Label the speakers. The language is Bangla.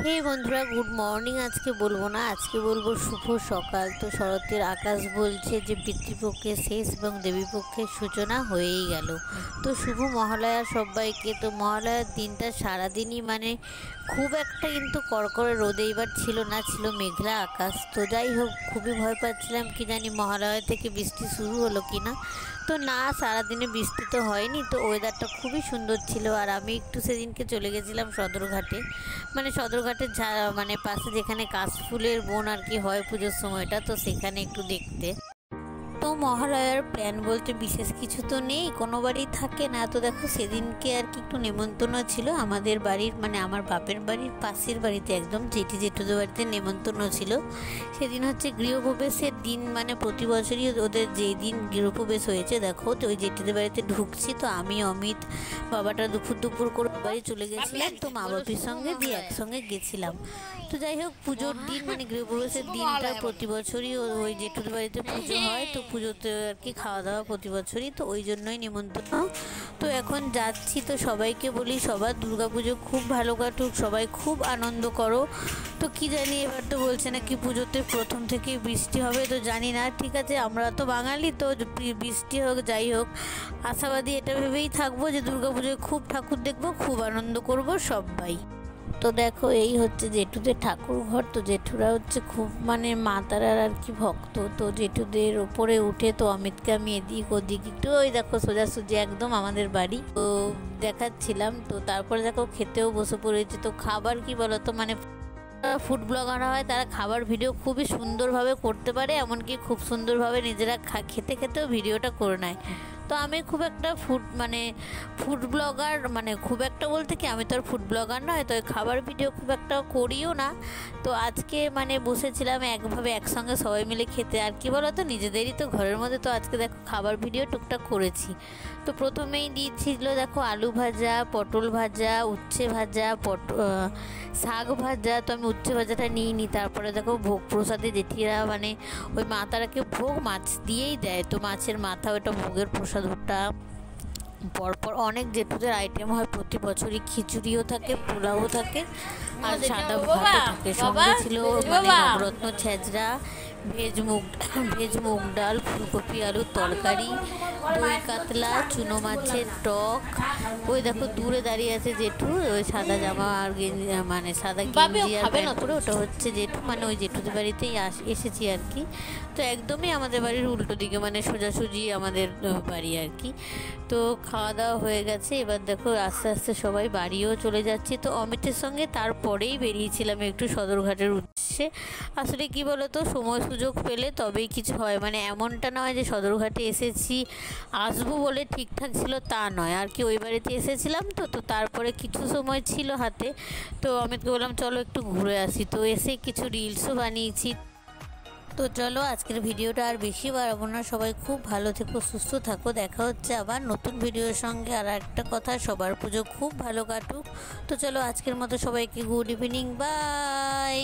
Speaker 1: হে বন্ধুরা, গুড মর্নিং। আজকে বলবো না, আজকে বলবো শুভ সকাল। তো শরতের আকাশ বলছে যে পিতৃপক্ষের শেষ এবং দেবীপক্ষের সূচনা হয়েই গেল। তো শুভ মহালয়া সবাইকে। তো মহালয়ার দিনটা সারাদিনই খুব একটা কিন্তু কড়কড়ে রোদে এবার ছিল না, ছিল মেঘলা আকাশ। তো যাই হোক, খুবই ভয় পাচ্ছিলাম কি জানি মহালয়া থেকে বৃষ্টি শুরু হলো কি না। তো না, সারাদিনে বৃষ্টি তো হয়নি। তো ওয়েদারটা খুবই সুন্দর ছিল। আর আমি একটু সেদিনকে চলে গেছিলাম সদরঘাটে, সদরঘাটের পাশে যেখানে কাশফুলের বন আর কি হয় পুজোর সময়টা, তো সেখানে একটু দেখতে। তো মহালয়ার প্ল্যান বলতে বিশেষ কিছু তো নেই, কোনো বাড়ি থাকে না। তো দেখো, সেদিনকে আর কি একটু নেমন্তন্ন ছিল আমাদের বাড়ির, আমার বাপের বাড়ির পাশের বাড়িতে, একদম জেঠুদের বাড়িতে নেমন্তন্ন ছিল। সেদিন হচ্ছে গৃহপ্রবেশের দিন, প্রতি বছরই ওদের যেই দিন গৃহপ্রবেশ হয়েছে। দেখো, তো ওই জেঠুদের বাড়িতে ঢুকছি, তো আমি অমিত বাবাটা দুপুর করে বাড়ি চলে গেছিলাম। তো মা বাপির সঙ্গে দিয়ে একসঙ্গে গেছিলাম। তো যাই হোক, পুজোর দিন গৃহপ্রবেশের দিনটা প্রতি বছরই ওই জেঠুদের বাড়িতে পুজো হয়। তো পুজোতে আর কি খাওয়া দাওয়া প্রতি বছরই, তো ওই জন্যই নিমন্ত্রণ। তো এখন যাচ্ছি। তো সবাইকে বলি সবার দুর্গাপুজো খুব ভালো কাটুক, সবাই খুব আনন্দ করো। তো কি জানি, এবার তো বলছে না কি পুজোতে প্রথম থেকেই বৃষ্টি হবে। তো জানি না, ঠিক আছে, আমরা তো বাঙালি, তো বৃষ্টি হোক যাই হোক, আশাবাদী এটা ভেবেই থাকবো যে দুর্গাপুজোয় খুব ঠাকুর দেখবো, খুব আনন্দ করব সবাই। তো দেখো, এই হচ্ছে জেঠুদের ঠাকুর ঘর। তো জেঠুরা হচ্ছে খুব মা তারার আর কি ভক্ত। তো জেঠুদের ওপরে উঠে তো অমিতকে আমি এদিক ওদিক একটু, ওই দেখো সোজাসুজি একদম আমাদের বাড়ি, তো দেখাচ্ছিলাম। তো তারপরে দেখো, খেতেও বসে পড়েছি। তো খাবার কি বলতো, ফুড ব্লগাররা হয়, তারা খাবার ভিডিও খুবই সুন্দরভাবে করতে পারে, এমনকি খুব সুন্দরভাবে নিজেরা খেতে খেতেও ভিডিওটা করে নেয়। তো আমি খুব একটা ফুড ব্লগার, খুব একটা বলতে কি, আমি তো আর ফুড ব্লগার নয়, তো খাবার ভিডিও খুব একটা করিও না। তো আজকে বসেছিলাম একসঙ্গে সবাই মিলে খেতে। আর কি বলো তো, নিজেদেরই তো ঘরের মধ্যে। তো আজকে দেখো, খাবার ভিডিও টুকটাক করেছি। তো প্রথমেই দিয়েছিল দেখো আলু ভাজা, পটল ভাজা, উচ্ছে ভাজা, শাক ভাজা। তো আমি উচ্ছে ভাজাটা নিইনি। তারপরে দেখো, ভোগ প্রসাদে জেঠিরা ওই মা তারাকে ভোগ মাছ দিয়েই দেয়। তো মাছের মাথা, ওটা ভোগের প্রসাদ। ওটা পরপর অনেক জেঠুদের আইটেম হয় প্রতি বছরই, খিচুড়িও থাকে, পোলাও থাকে, আর সাদা ভাতও থাকে। সঙ্গে ছিল নবরত্ন ছেঁচড়া, ভেজ মুগ ডাল, ফুলকপি আলুর তরকারি, দই কাতলা, চুনো মাছের টক। ওই দেখো, দূরে দাঁড়িয়ে আছে জেঠু, ওই সাদা জামা আর গেঞ্জি, সাদা গেঞ্জি আর প্যান্ট পরে, ওটা হচ্ছে জেঠু। ওই জেঠুদের বাড়িতেই এসেছি আর কি। তো একদমই আমাদের বাড়ির উল্টো দিকে, সোজাসুজি আমাদের বাড়ি আর কি। তো খাওয়া দাওয়া হয়ে গেছে। এবার দেখো, আস্তে আস্তে সবাই বাড়িও চলে যাচ্ছি। তো অমিতের সঙ্গে তারপরেই বেরিয়েছিলাম একটু সদরঘাটের উদ্দেশ্যে। আসলে কি বলতো, সময় সুযোগ পেলে তবেই কিছু হয়। এমনটা নয় যে সদরঘাটে এসেছি আসবো বলে ঠিকঠাক ছিল, তা নয় আর কি। ওই বাড়িতে এসেছিলাম, তো তারপরে কিছু সময় ছিল হাতে। তো অমিতকে বললাম চলো একটু ঘুরে আসি। তো এসে কিছু রিলসও বানিয়েছি। তো চলো, আজকের ভিডিওটা আর বেশি বাড়াবো না। সবাই খুব ভালো থেকো, সুস্থ থাকো। দেখা হচ্ছে আবার নতুন ভিডিওর সঙ্গে। আর একটা কথা, সবার পুজো খুব ভালো কাটুক। তো চলো, আজকের মতো সবাইকে গুড ইভিনিং, বাই।